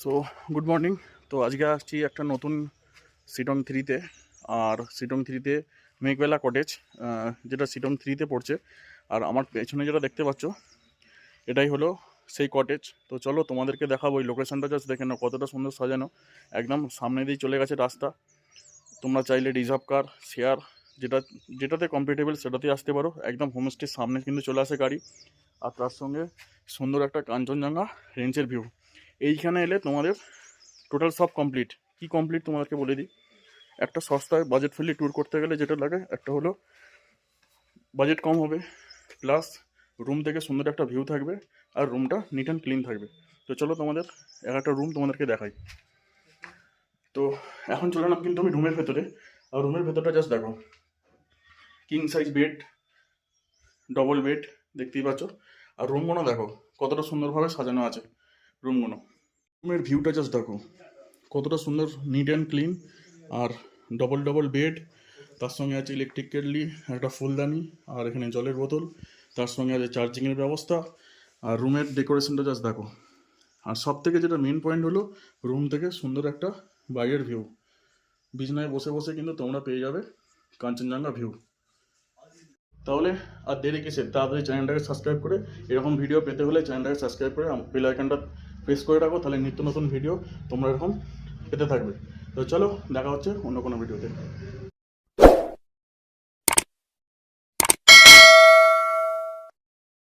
So good morning. তো আজকে আসছি একটা নতুন সিটং থ্রিতে। আর সিটং থ্রিতে মেঘবেলা কটেজ, যেটা সিটং থ্রিতে পড়ছে। আর আমার পেছনে যেটা দেখতে পাচ্ছ এটাই হলো সেই কটেজ। তো চলো তোমাদেরকে দেখাবো। ওই লোকেশনটা জাস্ট দেখে নাও কতটা সুন্দর সাজানো। একদম সামনে দিয়ে চলে গেছে রাস্তা। তোমরা চাইলে রিজার্ভ কার, শেয়ার, যেটাতে কমফর্টেবল সেটাতেই আসতে পারো। একদম হোমস্টের সামনে কিন্তু চলে আসে গাড়ি। আর তার সঙ্গে সুন্দর একটা কাঞ্চনজঙ্ঘা রেঞ্জের ভিউ। এইখানে এলে তোমাদের টোটাল সব কমপ্লিট। কি কমপ্লিট তোমাদেরকে বলে দিই। একটা সস্তায় বাজেট ফ্রেন্ডলি ট্যুর করতে গেলে যেটা লাগে, একটা হলো বাজেট কম হবে, প্লাস রুম থেকে সুন্দর একটা ভিউ থাকবে, আর রুমটা নিট অ্যান্ড ক্লিন থাকবে। তো চলো তোমাদের একটা রুম তোমাদেরকে দেখাই। তো এখন চলে এলাম কিন্তু আমি রুমের ভেতরে। আর রুমের ভেতরটা জাস্ট দেখো, king size bed, double bed দেখতেই পাচ্ছ। আর রুমগুলো দেখো কতটা সুন্দরভাবে সাজানো আছে রুমগুলো। রুমের ভিউটা জাস্ট দেখো কতটা সুন্দর, নিট অ্যান্ড ক্লিন। আর ডবল ডবল বেড, তার সঙ্গে আছে ইলেকট্রিক কেটলি, একটা ফুলদানি, আর এখানে জলের বোতল, তার সঙ্গে আছে চার্জিংয়ের ব্যবস্থা। আর রুমের ডেকোরেশনটা জাস্ট দেখো। আর সব থেকে যেটা মেন পয়েন্ট হলো, রুম থেকে সুন্দর একটা বাইরের ভিউ। বিছনায় বসে বসে কিন্তু তোমরা পেয়ে যাবে কাঞ্চনজঙ্ঘা ভিউ। তাহলে আর দেরি কিসের, তাড়াতাড়ি চ্যানেলটাকে সাবস্ক্রাইব করে, এরকম ভিডিও পেতে হলে চ্যানেলটাকে সাবস্ক্রাইব করে বেল আইকনটা প্রেস করে রাখো, তাহলে নিত্য নতুন ভিডিও তোমরা এরকম পেতে থাকবে। তো চলো দেখা হচ্ছে অন্য কোনো ভিডিওতে।